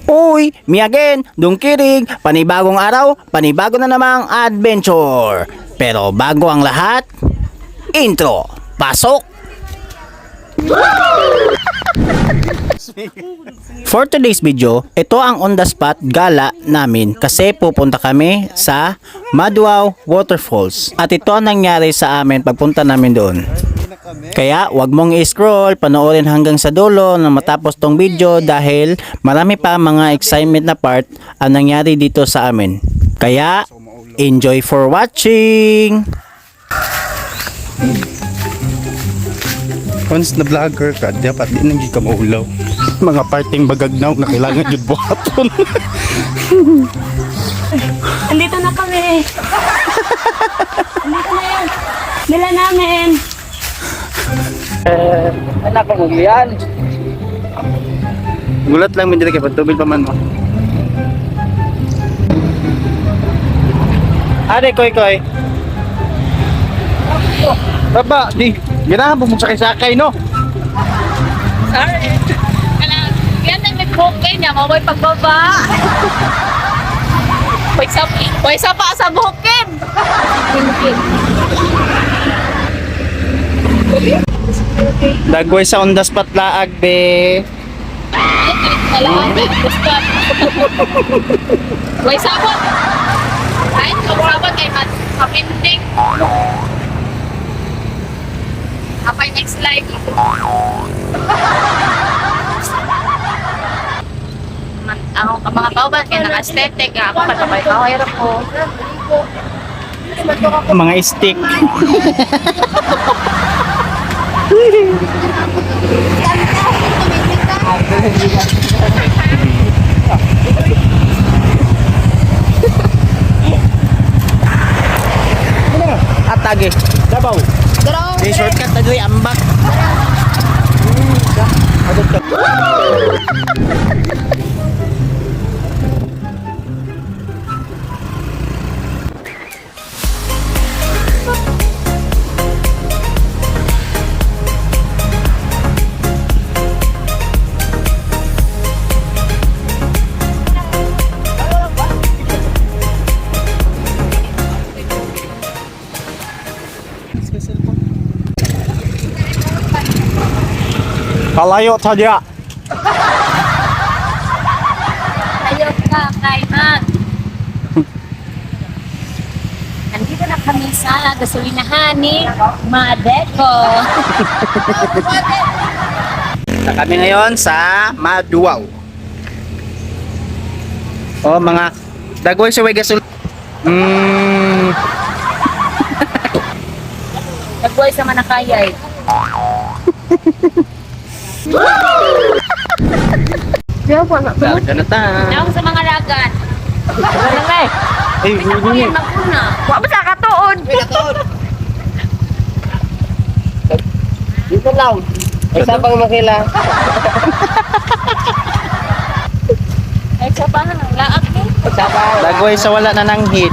Uy, me again, Dong Kirig, panibagong araw, panibago na namang adventure. Pero bago ang lahat, intro, pasok! For today's video, ito ang on the spot gala namin kasi pupunta kami sa Madwaw Waterfalls. At ito ang nangyari sa amin pagpunta namin doon. Kaya wag mong i-scroll, panoorin hanggang sa dulo na matapos tong video dahil marami pa mga excitement na part ang nangyari dito sa amin. Kaya enjoy for watching! Once na vlogger ka, dapat din nang ka maulaw. Mga parting bagagnaw na kailangan yun buhaton. Andito na kami. Andito na yan. Nila namin. Anak ko yan. Gulat lang mindiri kay pagtubil pa man mo. Ade koy. Baba, di. Ganahan po mong sakay-sakay, no? Sorry. Yan ang nag-booking niya. Maway pagbaba. Pwesa pa sa booking. Dagway sa on the spot laag be. Pwesa po. Ay, sabot kay mapinding. Apay next slide. Ang mga kauban kaya naka-aesthetic. Ako patabay ko. Hirap ko. Mga stick. Atage. Dabaw. Di shortcut na doy ambak. Adot ka. Kalayo saja. Ayok ka, Kaiman. Nandito na kami sa gasolinahan ni Madeco. Kami ngayon sa Madwaw. Oh, mga dagway sa way gasol. Nagboy sa Manakayay. Diyan po, Dagan na ta. Ako sa mga lagan. Wala nga eh. Ay, Ako hindi. yan magpuna. Wa ba sa katuon? Dito lang. Isa pang makila. Ay, sabahan ang laag ni. Dagway sa wala na nang hit.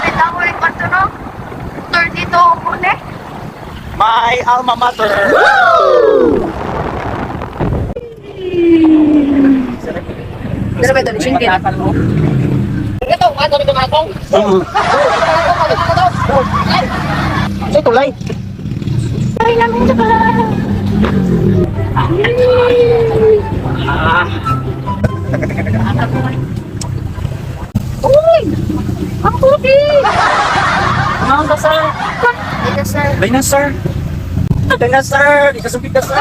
Ay, ako rin patunog. 32 ako ne. My alma mater. Dala ba ito ni Shinkin? Ito, ano ito mga kong? Say tulay. Ay, namin ito pala. Uy! Ang puti! Ang kasal. Ay, kasal. Dinosaur. Dinosaur. Ikasupit ka sir.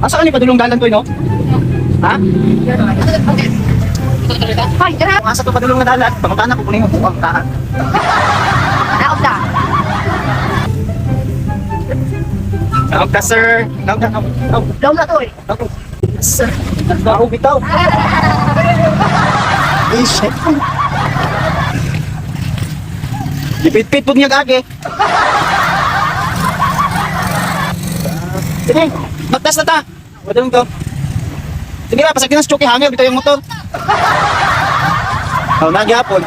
Asa ka ni padulong dalan to, no? Ha? Ay, tara! Asa to padulong na dalan? Pangutana ko kunin mo buwang taan. Naog na. Naog ka sir. Naog ka. Naog. Law na to eh. Naog. Sir. Naog bitaw. Eh, shit. Dipit-pit po niya kage. Sige, magtas na ta. Wadong to. Sige na, pasagin na sa choke hangil. Bitaw yung motor. Oh, nagyapon.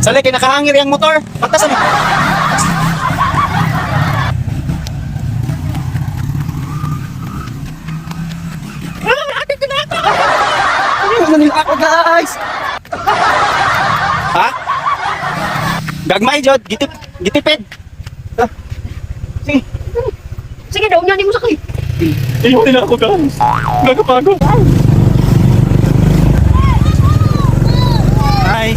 Sali, kinakahangir yung motor. Patasan mo. Manila ako, guys. Ha? Gagmay, Jod. Gitipid. Ah. Sige. Sige daw, nyan mo sakay. Iyon nila ako, guys. Gagapagod. Hi.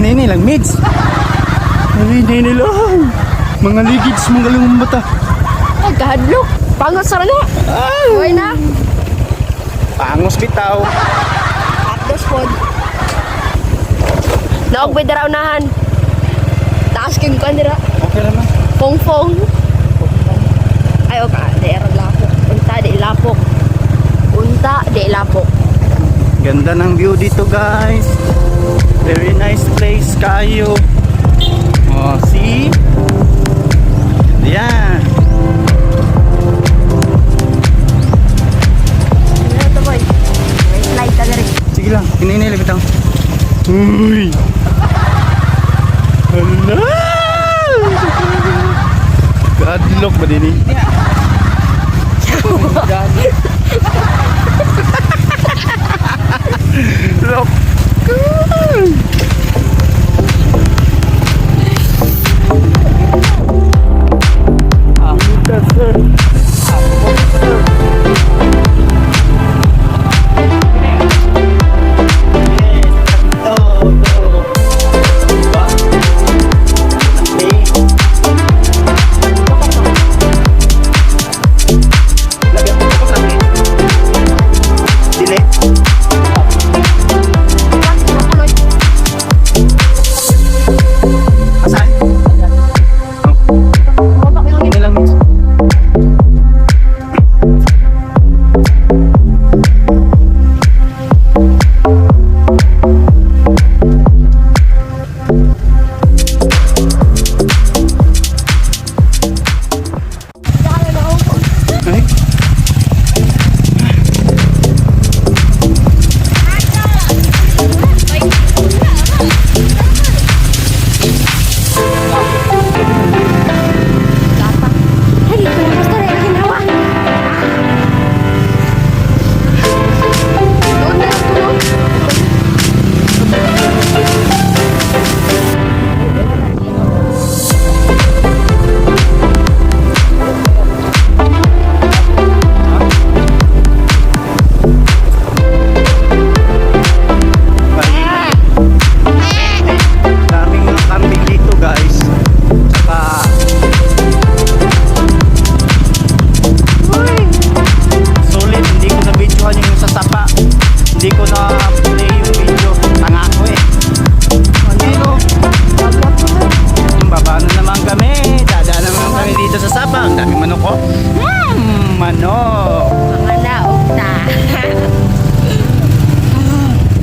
Nini lang, mids. Nini lang. Mga ligids, mga lumang bata. Ay, kahadlok. Pangot sa rano. Uy na. Pangos bitaw. Atdos pod. Naog ba dara unahan? Taas king kan dira. Okay naman. Fong. Ay, okay. Dera lapok. Unta, di lapok. Unta, di lapok. Ganda ng view dito, guys. Very nice place kayo. Oh, see? Yan. Ano to, boy? May slide ka na rin. Sige lang, hinihintay bitaw. Uy! Hala! Gadlock ba din eh? Look!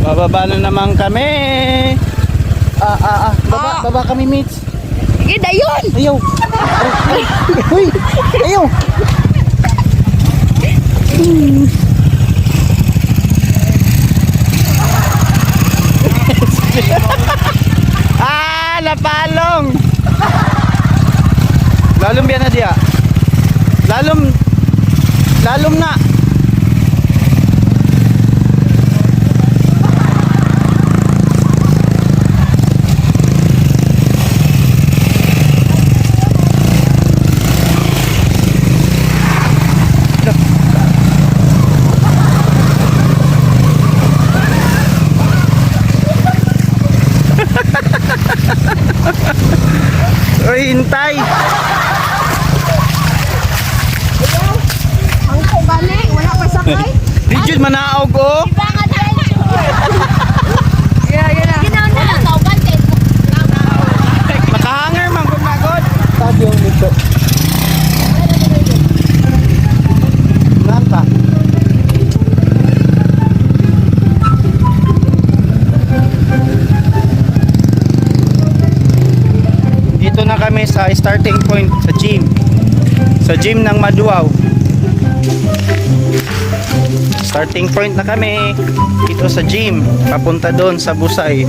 Bababa na naman kami. Baba kami, mates. Sige, dayon! Ayaw. Uy, ayaw. Napalong. Lalom biyan na dia. Lalom na. Uy, hintay. Ang kubane, wala pa sakay. Digit manaog oh. Ibang adventure. Yun na. Ginaw na. Nakahanger man kung nagod. Sabi yung dito. Nanta. Dito na kami sa starting point sa gym. Sa gym ng Maduaw. Starting point na kami dito sa gym. Papunta doon sa Busay.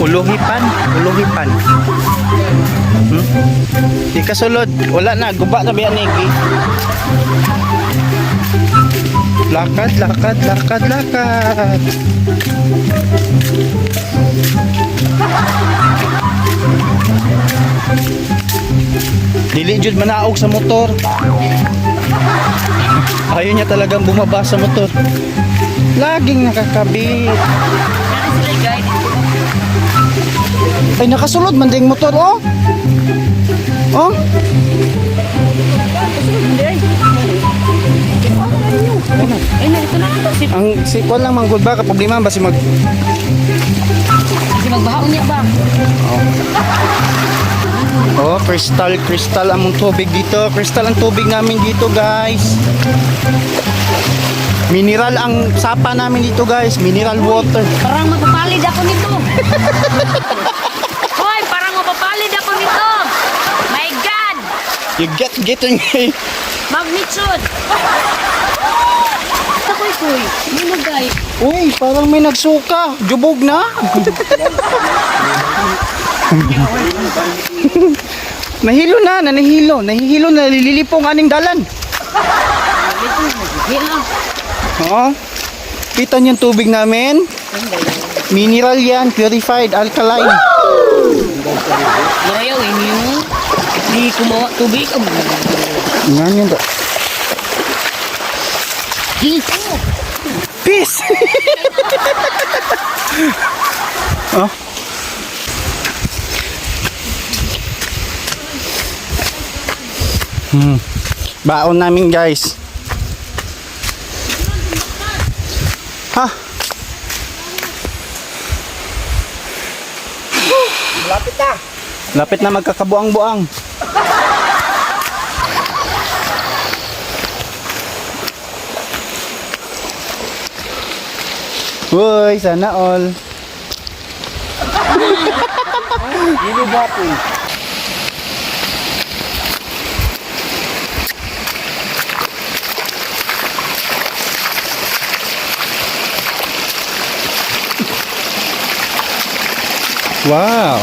Uluhipan. Di kasulod. Wala na. Guba na biyan Niki. Lakad. Dili jud manaog sa motor. Ayaw niya talagang bumaba sa motor. Laging nakakabit. Ay, nakasulod man ding motor, oh. Oh. Ay, na, ito na ito. Ang sikon lang manggod ba ka problema ba si mag Kasi magbahaon niya ba? Oh, crystal ang tubig dito. Crystal ang tubig namin dito, guys. Mineral ang sapa namin dito, guys. Mineral water. Parang mapapalid ako nito. Hoy, parang mapapalid ako nito. My God! You getting me. Magnitude! Ako'y kuy. May nagay. Uy, parang may nagsuka. Jubog na. Nahilo na, nahihilo na, nalilipong aning dalan. Oo. Kita niyo yung tubig namin? Mineral yan, purified, alkaline. Ayaw, inyo. Di kumawa tubig. Yan yun. Peace! Oh. Baon namin, guys. Ha? Lapit na magkakabuang-buang. Uy, sana all. Ini batu. Wow.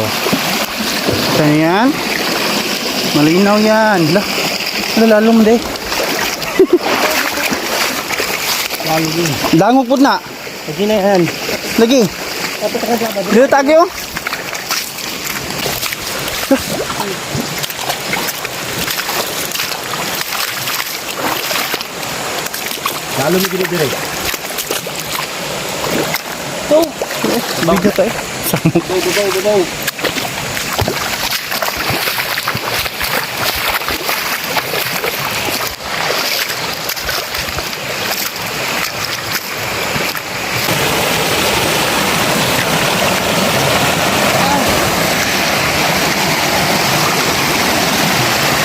Saan yan? Malinaw yan. Lalo mo, deh. Dango po na. Lagi na yan. Lagi. Dito tayo. Lalo mo dire-dire. Bigat eh. Go.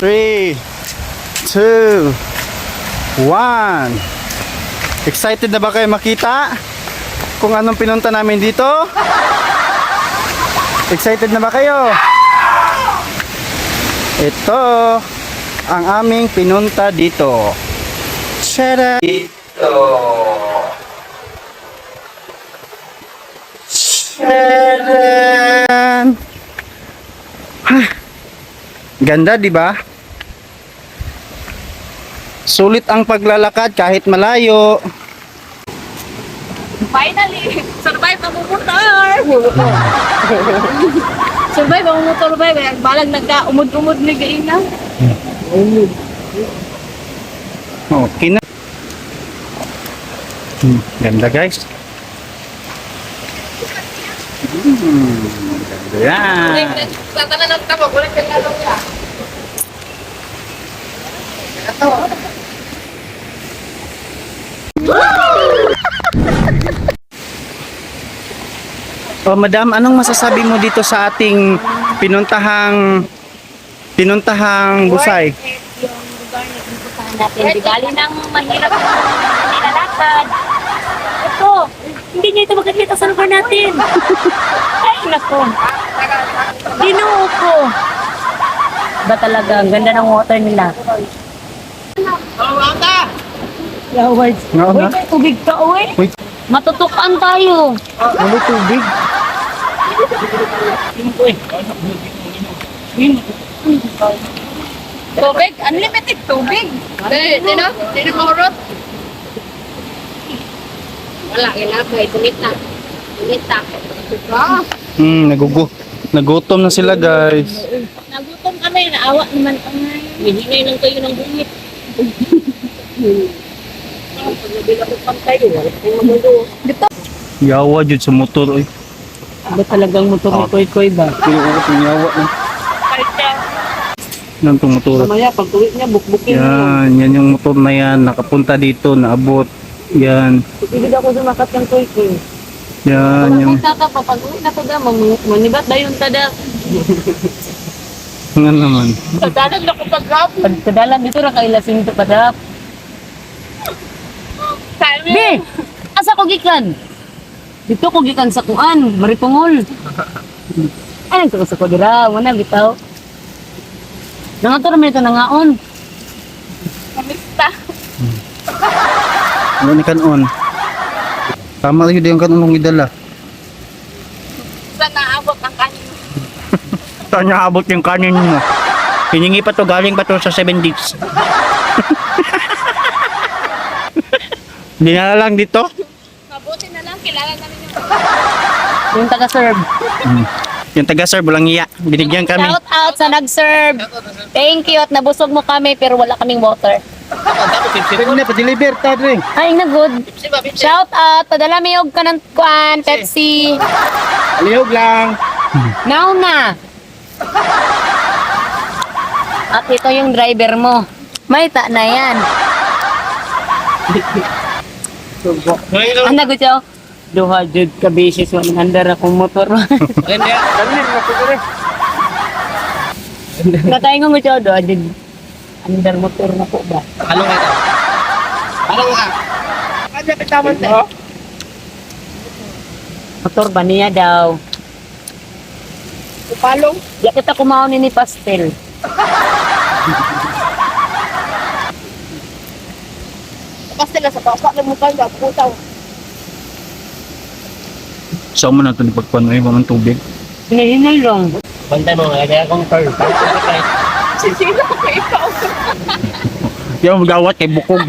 3, 2, 1. Excited na ba kayo makita kung anong pinunta namin dito? Excited na ba kayo? Ito ang aming pinunta dito. Tada! Dito. Tada! Ganda, di ba? Sulit ang paglalakad kahit malayo. Finally, survive ang motor. Survive ang motor ba? Balag nagka-umod-umod ni Gaina. Okay na. Ganda, guys. Ganda yan. Tatanan ng tama, wala kang lalong ka. Oh, madam, anong masasabi mo dito sa ating pinuntahang Busay? Yung lugar na pinupuntahan natin, di bali nang mahirap nilalakad. Ito, hindi niya ito magkakita sa lugar natin. Ay, nako. Ginoo ko. Ba talaga, ang ganda ng water nila. Flowers. Oo Uy, nga. may tubig ka, uy. Uy. Matutukan tayo. Ano tubig? Tubig? Unlimited tubig. Dino mahurot. Wala, ginagay. Tunit na. Tunit na. Ah, Nagutom na sila guys. nagutom kami. Naawa naman kami. Hihinay lang kayo ng bungit. Pag-nabila ko pang tayo, wala kayong magulo. Dito. Yawa jud sa motor oy. Ba talagang motor ni Koy ba? Pero ang yawa na. Nang tong motor. Mamaya, pag tuwid niya, bukbukin mo. Yan yung motor na yan, nakapunta dito, naabot. Yan, Hindi ako sumakat ng Koy. yan yung, Tata, pag uwi na to da, manibat da yung tada. nga naman. Tadalan na ko pag-rap. Tadalan dito na kailasing ito pa-rap. Be! Asa ko gikan? Dito ko gikan sa kuan, Maripungol. Ay, nagtuko sa ko dira, wala bitaw. Nangato naman ito nangaon. Kamista. Ano ni kanon? Tama rin yung kanon mong idala. Sa naabot ang kanin. Saan niya abot yung kanin mo? Hiningi pa to, galing pa to sa 7 days. Dinala lang dito? Mabuti na lang, kilala namin yung taga-serve. Yung taga-serve, walang iya. Binigyan kami. Shout out sa nag-serve. Thank you at nabusog mo kami pero wala kaming water. Pwede na, pa-deliver, tadring. Ay, na good. Shout out. Padala may og ka ng kuan, Pepsi. Aliyog lang. Now na. At ito yung driver mo. May ta na yan. Ano ko siya? Duha jud ka beses 100 akong motor. Katayin ko siya duha jud. Under motor na po ba? Ano nga ito? Ano nga? Ano pitaman ito? Motor ba niya daw? Upalong? Di kita kumaon ni pastel. Pastel na sa papa ng mukha niya, putaw. Saan mo na ito pagpuan mo ng tubig? Hinahinay lang. Bantay mo, kaya akong turn. Sisino ko ikaw? Yung gawat kay bukog.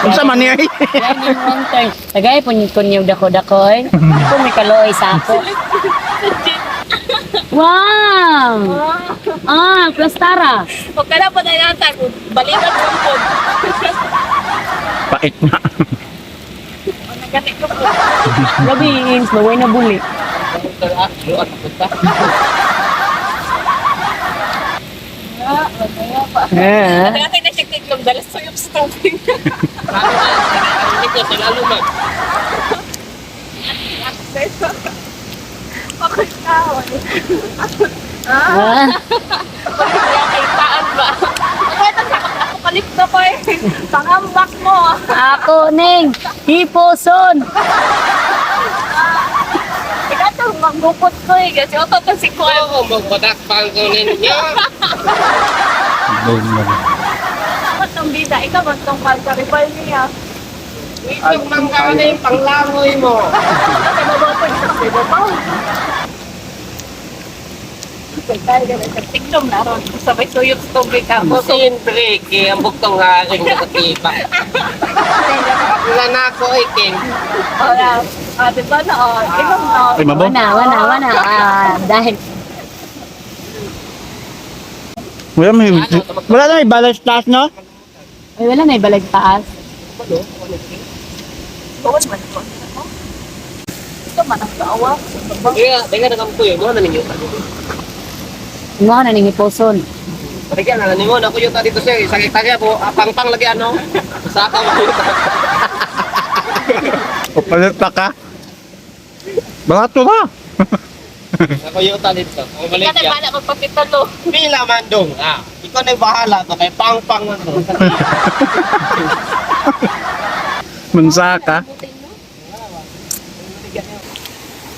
Kung sa mani ay. Yan yung one time. Tagay po yung dako-dako eh. Ito may kaloy sa ako. Wow! Ah, plastara. Huwag ka na po na yata, balikan mo po. Pait na. Naganik ko po. Gabi, ins, baway na buli. Eh? Dati na siya tiklong, dalas so yung stopping. Bakit na? Ah, Kaya may paan ba? Kaya nagkakakalipto ko eh. Pangambak mo. ako, Ning. Hiposon. Ikaw ito, magbukot ko eh. Kasi ito ito si Kuan. Oo, magpatakpang ko ninyo. Ako itong bida. Ikaw ba itong pagkaribal niya? Itong mangga na yung panglangoy mo. Kasi mabato niya. Kasi babaw. Tiklong na ron. Sabay suyok tubig ako. Siyempre, kaya ang buktong haring nakatipa. Wala na ako, ikin. Diba na? Ikaw na. Ay, mabaw. Wana. Ah, dahil Wala na may balance taas, no? ay, wala na ibalag taas. Bawal man ito. Ito man ang kaawa. Kaya, teka na kampuyo, mo na ninyo. Nga na ning hiposon. Teka na, ninyo na ko yung dito siya. Sakit tayo po, pang lagi ano. Saka mo yung Papalit pa ka. Barato na. Ako yung dito. Ang Ikaw balik na yan. bala magpapitalo. Pila man dong. Ikaw na yung bahala to, kay pang ano. Mansa ka.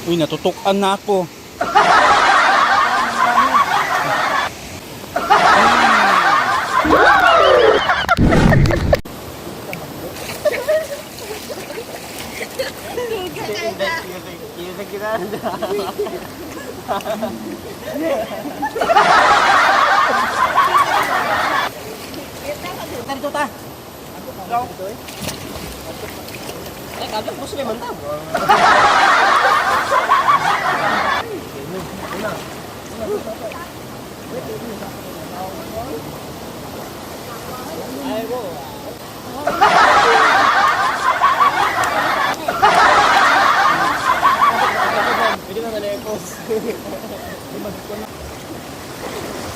Uy, natutukan na ako.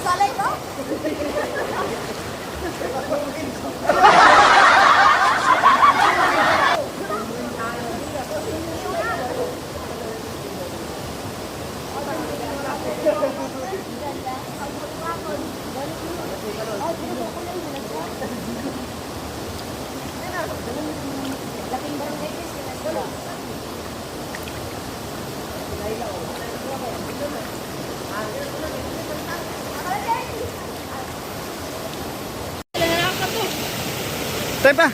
Salay ko? Tayo pa.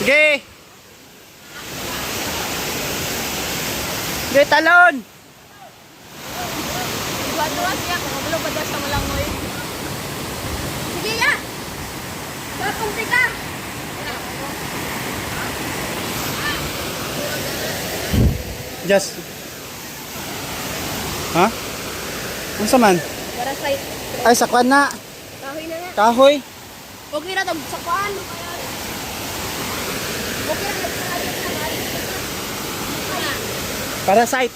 Sige. Sige, talon. Tuwa-tuwa siya kung ulo pa daw sa malangoy. Sige ya! Kakunti ka! Just. Ha? Ang saman? Para sa Ay, sakwan na. kahoy na nga. Kahoy. Huwag nila ito sa kuan. Huwag nila Parasite.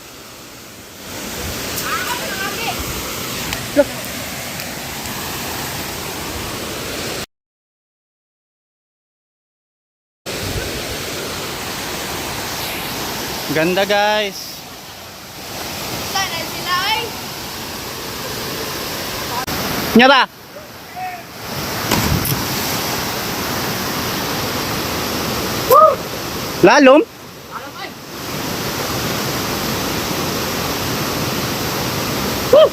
Ganda guys. Sana sila ay. Nyara. Lalom. Woo!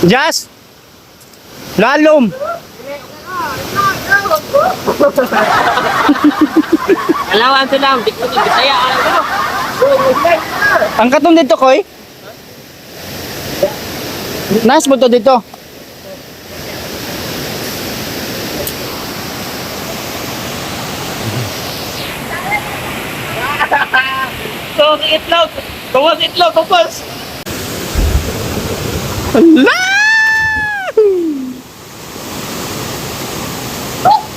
Just. Lalom. Alawan to lang, di ko na bisaya. Ang katong dito koy. Nas mo to dito. So, itlog! Bawas itlog, bawas! Ala!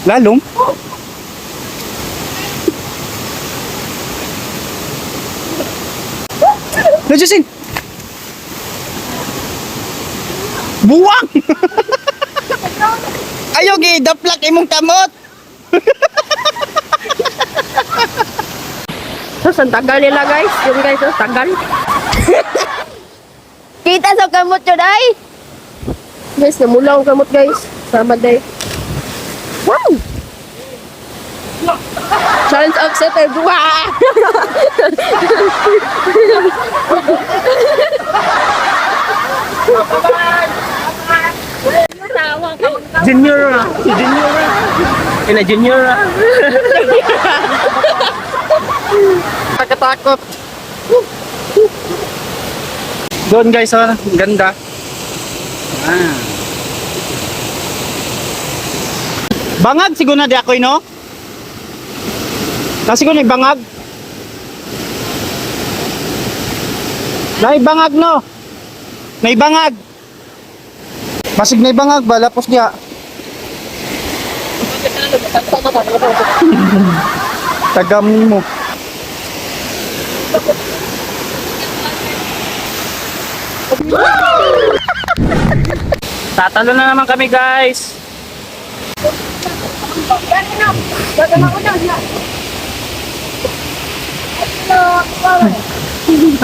Lalom? Najusin! Buwang! Ayaw gidaplak imong kamot! Sus, ang tagal nila guys. Yung guys, sus, tagal. Kita sa kamot yun ay. Guys, namula ang kamot guys. Sama day. Wow! Chance accepted. Wah! Junior ah! Si Junior ah! Ina Junior ah! Nakatakot. Doon guys, oh, ganda. Ah. Bangag siguro na di ako no? Kasi ko ni bangag. Nay bangag no. Nay bangag. Masig nay bangag ba lapos dia. Tagam mo. Tatalo na naman kami guys.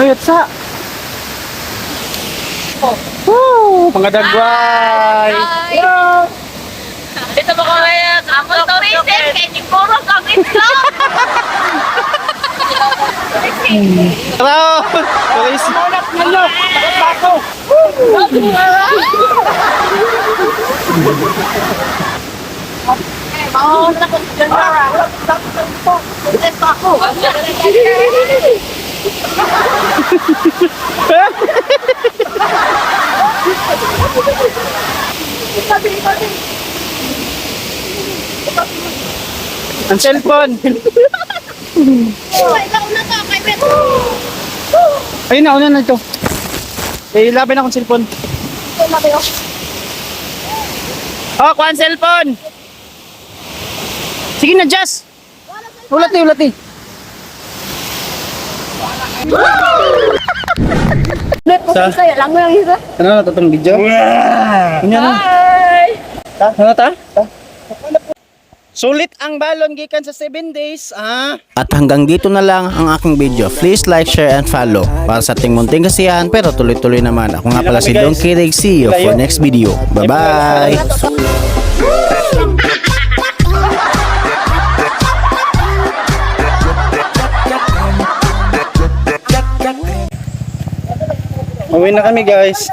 Ayat sa. Woo, mga dagway. Ito ba ko ngayon? Ako tourism, kaya siguro kami ito. Tara! Guys, ang cellphone. Ayun na, una na ito. Eh, laban akong cellphone. Oh, kuha ang cellphone! Sige na, Jess! Ulat eh, ulat eh. Saya lang mo yung isa. Ano na itong video? Ano na? Ano ta? Sulit ang balon gikan sa 7 days, ah. At hanggang dito na lang ang aking video. Please like, share, and follow. Para sa ating munting kasiyahan pero tuloy-tuloy naman. Ako nga pala si Don Kirig. See you for next video. Bye-bye! Uwi na kami, guys.